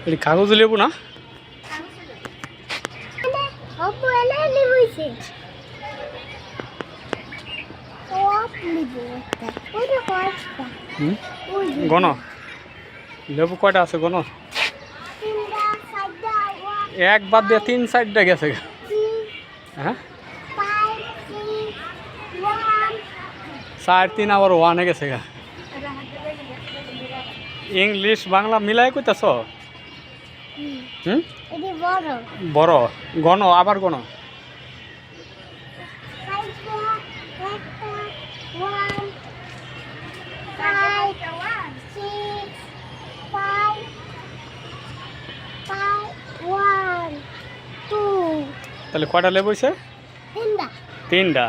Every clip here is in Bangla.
এটা কাগজ লেবু না? গণ লেবু কয়টা আছে গণ? এক বাদ দিয়ে 3-4টা গেছে। হ্যাঁ 4-3 আবার 1 গেছে গা। ইংলিশ বাংলা মিলাই কইতাছ? বড় গণ আবার গণ। তাহলে কয়টা লেবু হয়েছে? 3টা।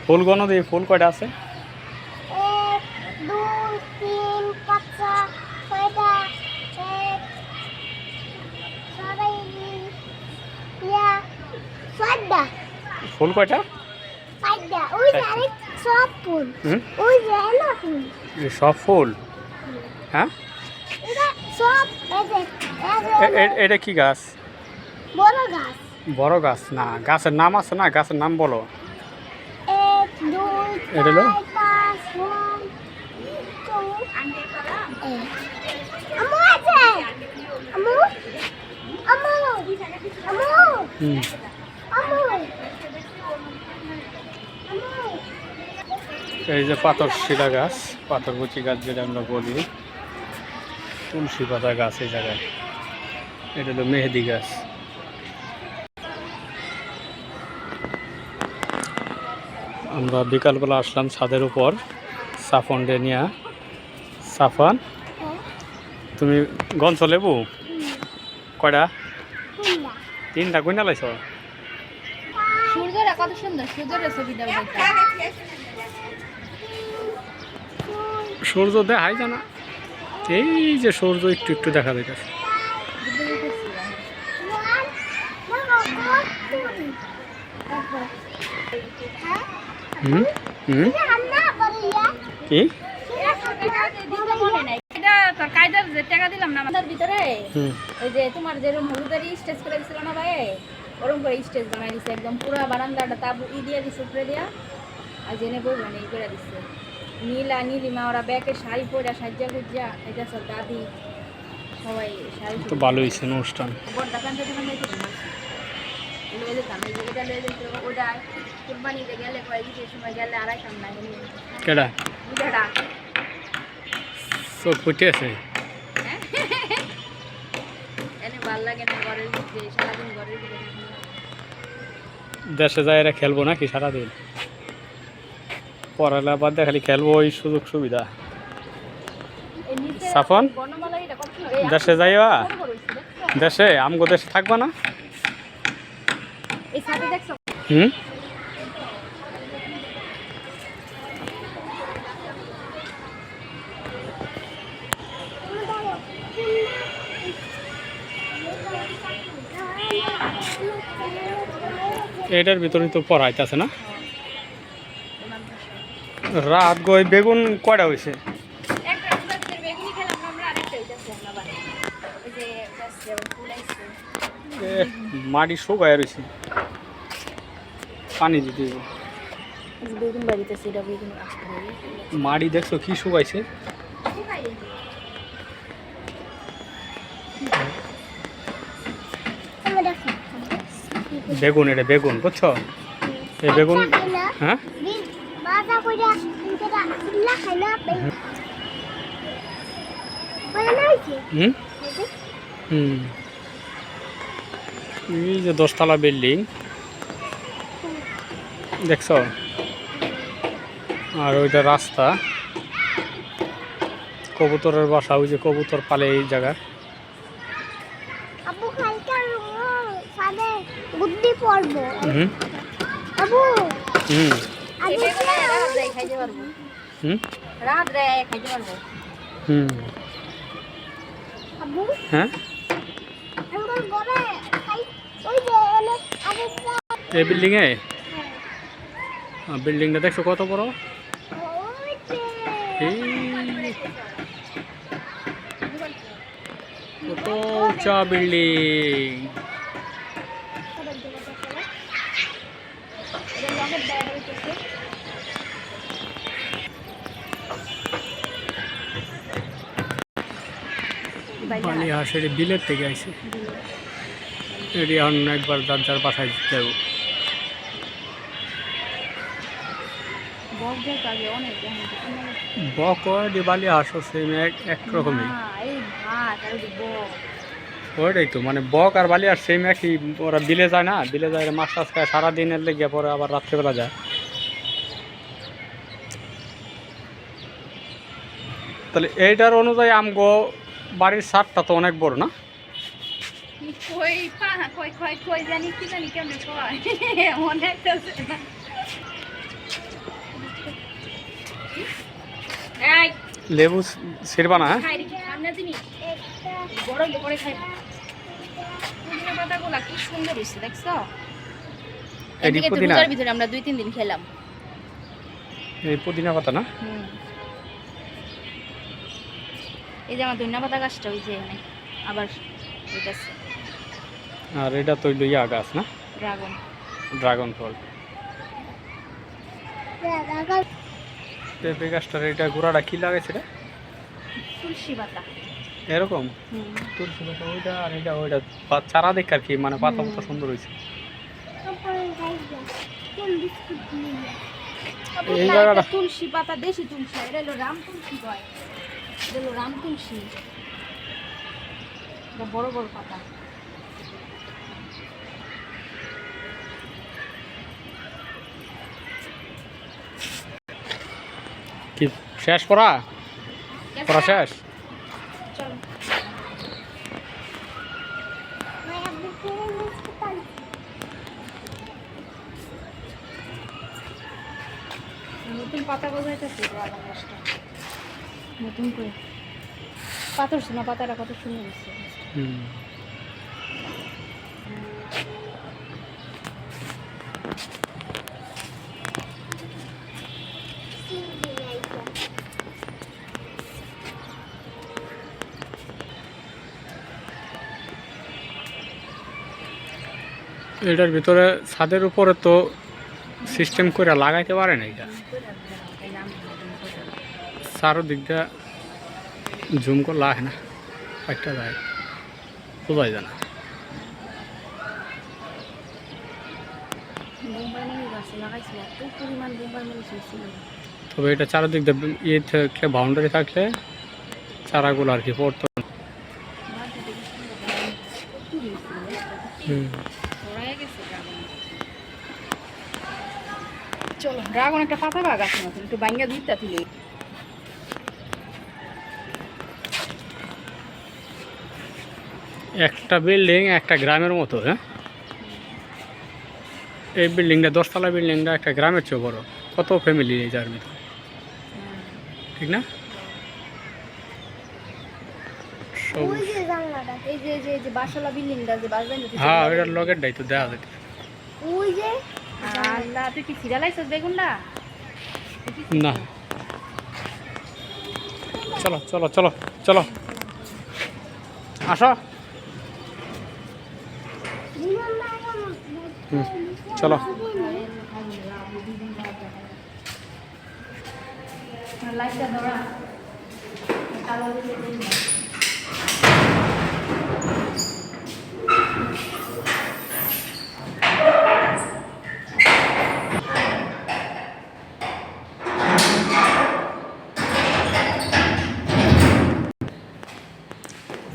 ফুল গণ দিয়ে ফুল কয়টা আছে? 1 2 3 4 5 6 ফুল কয়টা? 5টা। ওই যে আরেক সব ফুল। ওই যে না ফুল। সব ফুল? হ্যাঁ এটা সব এটা কি গাছ? বড় গাছ। বড় গাছ না, গাছের নাম আছে না? গাছের নাম বলো। 1 2 এটা হলো 3 4 5 আমু আছে। আমু আমু আমু আমু এই যে পাথর শিলা গাছ, পাথরকুচি গাছ যেটা আমরা বলি, তুলসী পাতা গাছ এই জায়গায়। এটা হলো মেহেদি গাছ। আমরা বিকালবেলা আসলাম ছাদের উপর সাফন ডে নিয়ে। সাফান তুমি গঞ্চ লেবু কয়টা? 3টা কইনা লাইছ? সূর্যটা কত সুন্দর, সূর্যের ছবিটা সূর্য দেখাই জানা, এই যে সূর্য একটু একটু দেখা যাইতেছে। কি তোর কায়দার যে টাকা দিলাম না আমাদের ভিতরে, ওই যে তোমার যেরকম হলুদারি স্টেজ করে দিছিল না ভাই, ওরকম করে স্টেজ বানাই দিছে একদম পুরো বারান্দাটা তাবু দিয়ে দিছে উপরে দিয়া। আর জেনে বলবো না, এই করে দিচ্ছে নীলা নীলিমা, ওরা ব্যাকে শাড়ি পরে সাজ্জা গুজ্জা, এটা সব দাদি সবাই শাড়ি তো ভালো হয়েছে অনুষ্ঠান। বড়টা প্যান্টে যখন যাইতে লয়ে যেতাম, এই যে এটা লয়ে যেত, ওটা কুরবানিতে গেলে কয়েক সময় গেলে আড়াইতাম না কেডা বুঝাটা চোখ ফুটে আছে। এনে ভাল লাগে না ঘরের ভিতরে সারাদিন ঘরের ভিতরে। দেশে যায় এরা খেলবো নাকি সারাদিন? পড়ালা বাদ দিয়ে খালি খেলবো, ওই সুযোগ সুবিধা। সাফন দেশে যাইবা? দেশে আমগো দেশে থাকবা না? এটার ভিতরে তো পড়াইতেছে না? রাত গই বেগুন কয়টা হয়েছে? মাটি শুকায় রয়েছে, পানি দিতে মাটি দেখছো কি শুকাইছে? বেগুন, এটা বেগুন বুঝছো? এই বেগুন হ্যাঁ এই যে 10তলা বিল্ডিং দেখছো, আর ওইটা রাস্তা, কবুতরের বাসা, ওই যে কবুতর পালে এই জায়গা। হ্যাঁ এই বিল্ডিং এ, বিল্ডিংটা দেখছো কত বড়? কত কত উঁচা বিল্ডিং। বালি হাঁসের বিলের থেকে আইছে, এটি অন্য একবার যার যার বাসায় যাব। বক বালি হাঁসও সেম একরকমই, ওইটাই তো মানে বক আর বালি আর সেম একই। ওরা বিলে যায় না, বিলে যায় মাছ টাছ খায় সারাদিনের লেগে, পরে আবার রাত্রেবেলা যায়। তাহলে এইটার অনুযায়ী আমগো বাড়ির ছাদটা তো অনেক বড় না? লেবু ছিড়বা না? কি সুন্দর হয়েছে দেখছো? এই পুদিনা ভিতরে আমরা 2-3 দিন খেলাম। এই পুদিনা পাতা না? এই যে আমার ধনিয়া পাতা গাছটা ওই যে আবার হইতাছে। আর এটা তো ইয়া গাছ না, ড্রাগন, ড্রাগন ফল। পেঁপে গাছটার এটা গোড়াটা কি লাগাইছে রে? তুলসী পাতা এরকম তুলসী পাতা ওইটা, আর এটা ওইটা চারা দেখে আর কি, মানে পাতা পাতা সুন্দর হয়েছে। এই জায়গাটা তুলসী পাতা, দেশি তুলসী, এটা হলো রাম তুলসী কয়, এটা হলো রাম তুলসী, বড় বড় পাতা। কি শেষ পড়া? পড়া শেষ? চলো নতুন পাতা গজাইতেছে, নতুন করে পাথর শোনা পাতাটা কত সুন্দর হচ্ছে। এটার ভিতরে ছাদের উপরে তো সিস্টেম করে লাগাইতে পারে না, এটা চারোদিকটা জুম করলে আসে না, একটা যায় বোঝাই যায় না। তবে এটা চারোদিক ইয়ে থাকলে, বাউন্ডারি থাকলে চারাগুলো আর কি পড়তো। চলো ড্রাগন একটা পাতা বাগ আছে মতন, একটু বাইঙ্গা দিতে তুলে। একটা বিল্ডিং একটা গ্রামের মতো, হ্যাঁ এই বিল্ডিংটা 10তলা বিল্ডিংটা একটা গ্রামের চেয়ে বড়। কত ফ্যামিলি এই যার ভিতরে, ঠিক না? এই যে যে যে বাসালা বিল্ডিংটা যে বাসবেন, হ্যাঁ ওইটার লগের ডাই তো দেওয়া যেত। ওই যে আল্লাহ, তুই কি সিরিয়ালাইছস বেগুনটা? না চলো চলো চলো চলো আসো। চলো লাইটটা ধরা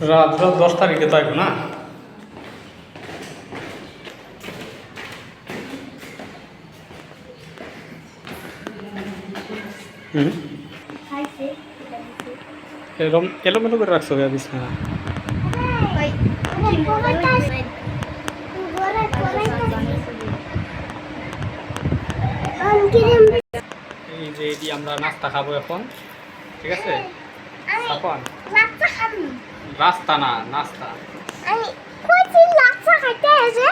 রাত 10 তারিখে তাইব না? এরকম এলোমেলো করে রাখছো বিছানা। এই যে এটি আমরা নাস্তা খাবো এখন, ঠিক আছে? এখন রাস্তা না, নাস্তা। আমি কইছি নাস্তা খাইতে আছে।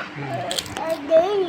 এই দেই।